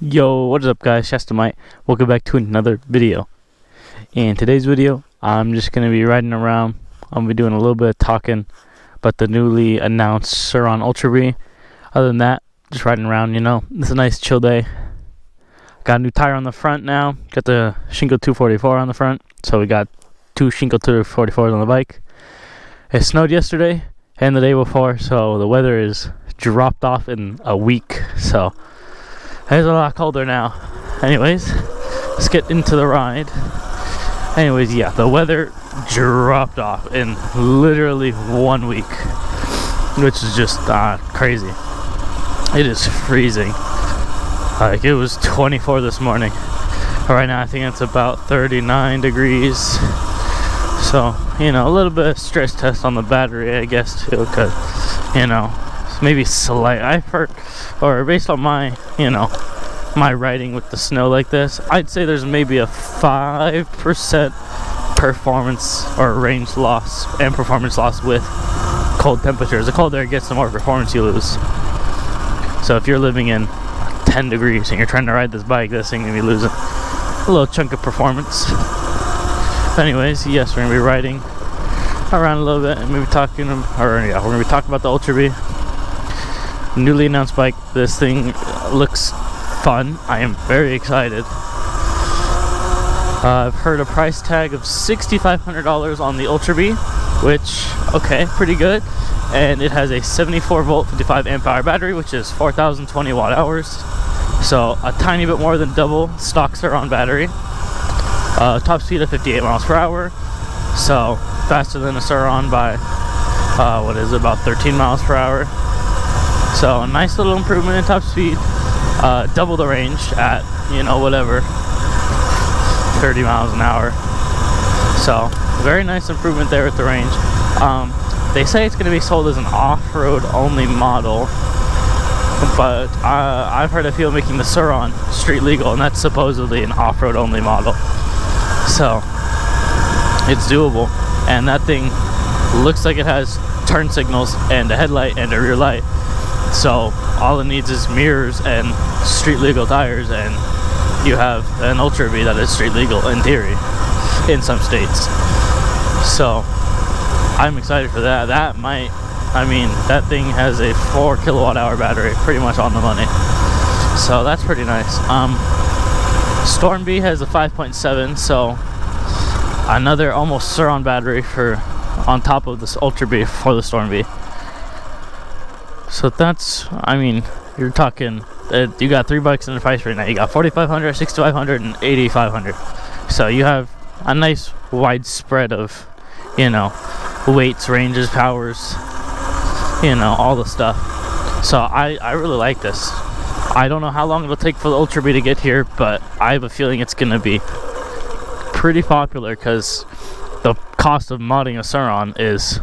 Yo, what is up guys, Shastamite. Welcome back to another video. In today's video, I'm just going to be riding around. I'm going to be doing a little bit of talking about the newly announced Surron Ultra Bee. Other than that, just riding around, It's a nice chill day. Got a new tire on the front now. Got the Shinko 244 on the front. So we got two Shinko 244s on the bike. It snowed yesterday and the day before, so the weather is dropped off in a week. So it's a lot colder now. Anyways, let's get into the ride. Anyways, yeah, the weather dropped off in literally 1 week, which is just crazy. It is freezing. Like, it was 24 this morning. Right now I think it's about 39 degrees. So, a little bit of stress test on the battery, I guess, too, because, maybe slight. I've heard, or based on my, my riding with the snow like this, I'd say there's maybe a 5% performance or range loss and performance loss with cold temperatures. The colder it gets, the more performance you lose. So if you're living in 10 degrees and you're trying to ride this bike, this thing gonna be losing a little chunk of performance. Anyways, yes, we're gonna be riding around a little bit and maybe talking, we're gonna be talking about the Ultra Bee. Newly announced bike. This thing looks fun. I am very excited. I've heard a price tag of $6,500 on the Ultra Bee, which, okay, pretty good. And it has a 74 volt 55 amp hour battery, which is 4,020 watt hours. So a tiny bit more than double stock Surron battery. Top speed of 58 miles per hour. So faster than a Surron by about 13 miles per hour. So a nice little improvement in top speed. Double the range at, 30 miles an hour. So very nice improvement there with the range. They say it's going to be sold as an off-road only model, but I've heard of people making the Surron street legal, and that's supposedly an off-road only model. So it's doable, and that thing looks like it has turn signals and a headlight and a rear light. So all it needs is mirrors and street legal tires, and you have an Ultra Bee that is street legal in theory in some states. So I'm excited for that. That thing has a 4 kilowatt hour battery, pretty much on the money. So that's pretty nice. Storm Bee has a 5.7, so another almost Surron battery on top of this Ultra Bee for the Storm Bee. So that's, you're talking, you got 3 bikes in the price right now. You got 4,500, 6,500, and 8,500. So you have a nice wide spread of, weights, ranges, powers, all the stuff. So I really like this. I don't know how long it'll take for the Ultra Bee to get here, but I have a feeling it's going to be pretty popular because the cost of modding a Surron is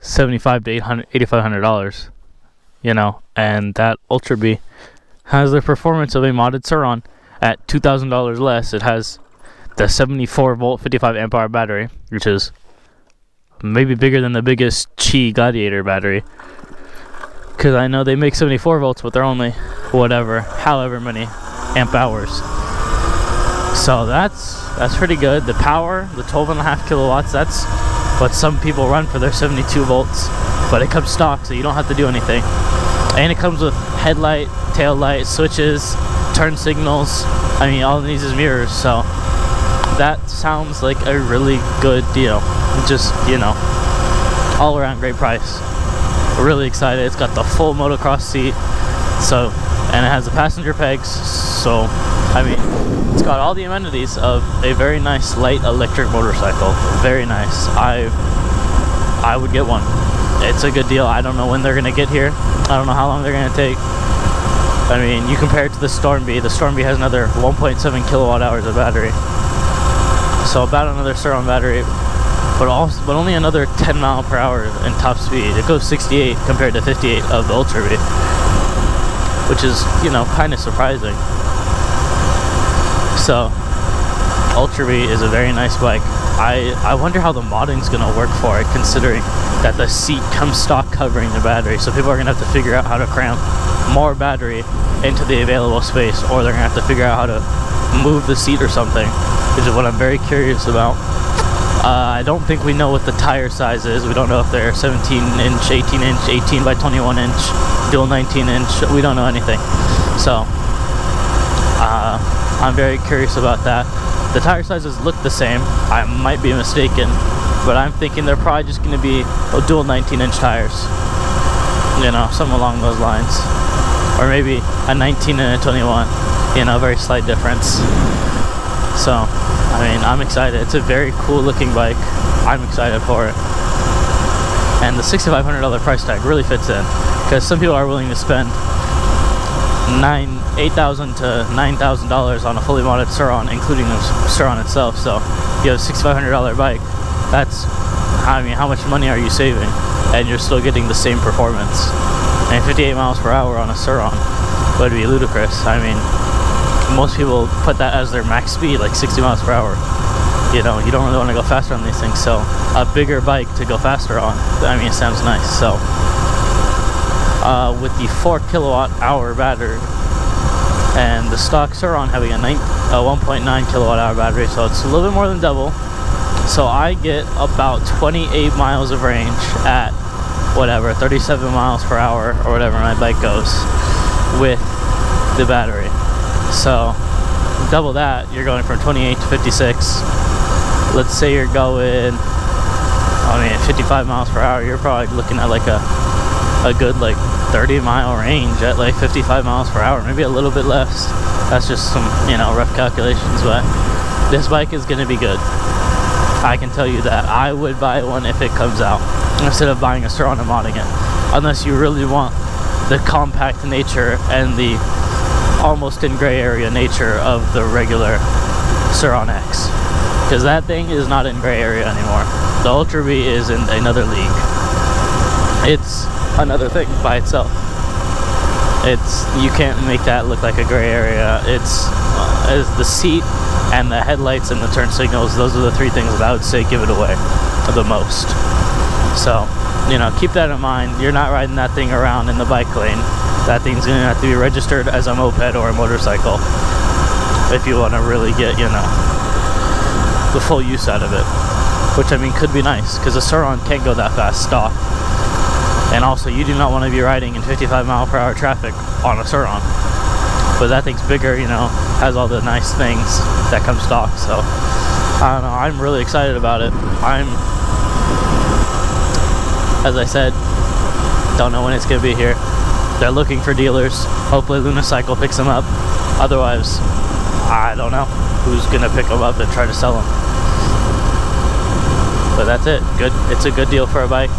$7,500 to $8,500, and that Ultra Bee has the performance of a modded Surron at $2,000 less. It has the 74 volt 55 amp hour battery, which is maybe bigger than the biggest Qi Gladiator battery, because I know they make 74 volts, but they're only however many amp hours. So that's pretty good. The power, the 12.5 kilowatts, that's what some people run for their 72 volts, but it comes stock, so you don't have to do anything. And it comes with headlight, tail light, switches, turn signals. All it needs is mirrors. So that sounds like a really good deal. Just, all around great price. We're really excited. It's got the full motocross seat, and it has the passenger pegs. So it's got all the amenities of a very nice light electric motorcycle. Very nice. I would get one. It's a good deal. I don't know when they're gonna get here. I don't know how long they're gonna take. You compare it to the Storm Bee. The Storm Bee has another 1.7 kilowatt hours of battery. So about another Surron battery, but only another 10 mile per hour in top speed. It goes 68 compared to 58 of the Ultra Bee, which is, kind of surprising. So Ultra Bee is a very nice bike. I wonder how the modding's gonna work for it, considering that the seat comes stock covering the battery, so people are gonna have to figure out how to cramp more battery into the available space, or they're gonna have to figure out how to move the seat or something, which is what I'm very curious about. I don't think we know what the tire size is. We don't know if they're 17 inch, 18 inch, 18 by 21 inch, dual 19 inch. We don't know anything. So I'm very curious about that. The tire sizes look the same. I might be mistaken, but I'm thinking they're probably just going to be dual 19 inch tires. You know, something along those lines. Or maybe a 19 and a 21. You know, very slight difference. So, I mean, I'm excited. It's a very cool looking bike. I'm excited for it. And the $6,500 price tag really fits in, because some people are willing to spend $8,000 to $9,000 on a fully modded Surron, including the Surron itself. So you have a $6,500 bike. That's, I mean, how much money are you saving? And you're still getting the same performance. And 58 miles per hour on a Surron would be ludicrous. I mean, most people put that as their max speed, like 60 miles per hour. You know, you don't really want to go faster on these things, so a bigger bike to go faster on, I mean, it sounds nice. So with the 4 kilowatt hour battery and the stock Surron having a 1.9 kilowatt hour battery, so it's a little bit more than double. So I get about 28 miles of range at whatever, 37 miles per hour or whatever my bike goes with the battery. So double that, you're going from 28 to 56. Let's say you're going, I mean, 55 miles per hour, you're probably looking at like a good like 30-mile range at like 55 miles per hour, maybe a little bit less. That's just some, you know, rough calculations, but this bike is going to be good. I can tell you that. I would buy one if it comes out, instead of buying a Surron and modding it, unless you really want the compact nature and the almost in gray area nature of the regular Surron X, because that thing is not in gray area anymore. The Ultra Bee is in another league. It's another thing by itself. You can't make that look like a gray area. It's the seat and the headlights and the turn signals. Those are the three things that I would say give it away the most. So, you know, keep that in mind. You're not riding that thing around in the bike lane. That thing's gonna have to be registered as a moped or a motorcycle if you want to really get, you know, the full use out of it. Which, I mean, could be nice, because a Surron can't go that fast stock. And also, you do not want to be riding in 55 mile per hour traffic on a Surron. But that thing's bigger, you know, has all the nice things that come stock. So, I don't know, I'm really excited about it. As I said, don't know when it's going to be here. They're looking for dealers. Hopefully Lunicycle picks them up. Otherwise, I don't know who's going to pick them up and try to sell them. But that's it. Good. It's a good deal for a bike.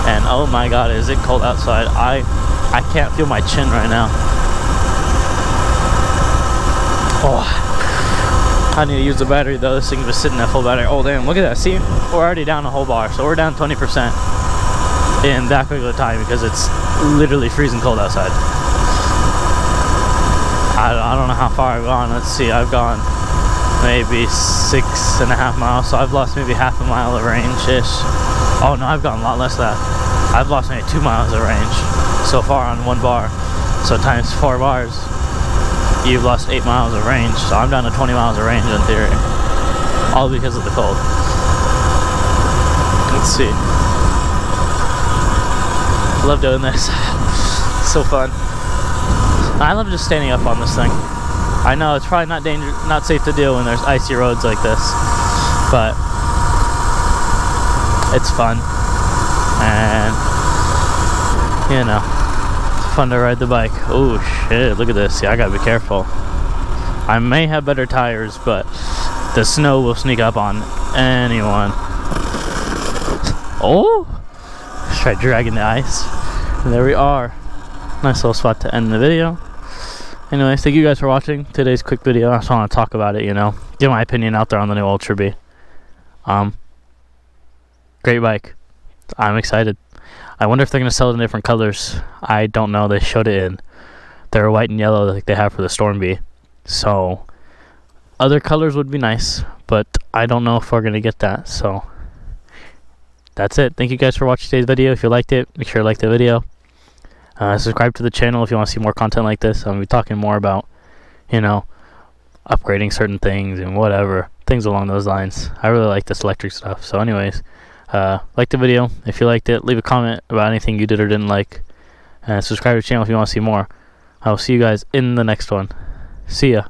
And oh my god, is it cold outside. I can't feel my chin right now. Oh, I need to use the battery though. This thing's been sitting at full battery. Oh damn, look at that. See, we're already down a whole bar. So we're down 20% in that quick of a time, because it's literally freezing cold outside. I don't know how far I've gone. Let's see, I've gone maybe 6.5 miles, so I've lost maybe half a mile of range-ish. Oh no, I've gone a lot less than that. I've lost maybe 2 miles of range so far on one bar. So times 4 bars, you've lost 8 miles of range. So I'm down to 20 miles of range in theory, all because of the cold. Let's see. Love doing this. So fun. I love just standing up on this thing. I know it's probably not safe to do when there's icy roads like this, but it's fun, and you know, it's fun to ride the bike. Oh shit, look at this. See, I gotta be careful. I may have better tires, but the snow will sneak up on anyone. Oh, let's try dragging the ice. And there we are. Nice little spot to end the video. Anyways, thank you guys for watching today's quick video. I just want to talk about it, you know, get my opinion out there on the new Ultra Bee. Great bike. I'm excited. I wonder if they're going to sell it in different colors. I don't know. They showed it in their white and yellow like they have for the Storm Bee. So, other colors would be nice, but I don't know if we're going to get that. So, that's it. Thank you guys for watching today's video. If you liked it, make sure to like the video. Subscribe to the channel if you want to see more content like this. I'm going to be talking more about, you know, upgrading certain things and whatever, things along those lines. I really like this electric stuff. So anyways, like the video. If you liked it, leave a comment about anything you did or didn't like. And subscribe to the channel if you want to see more. I will see you guys in the next one. See ya.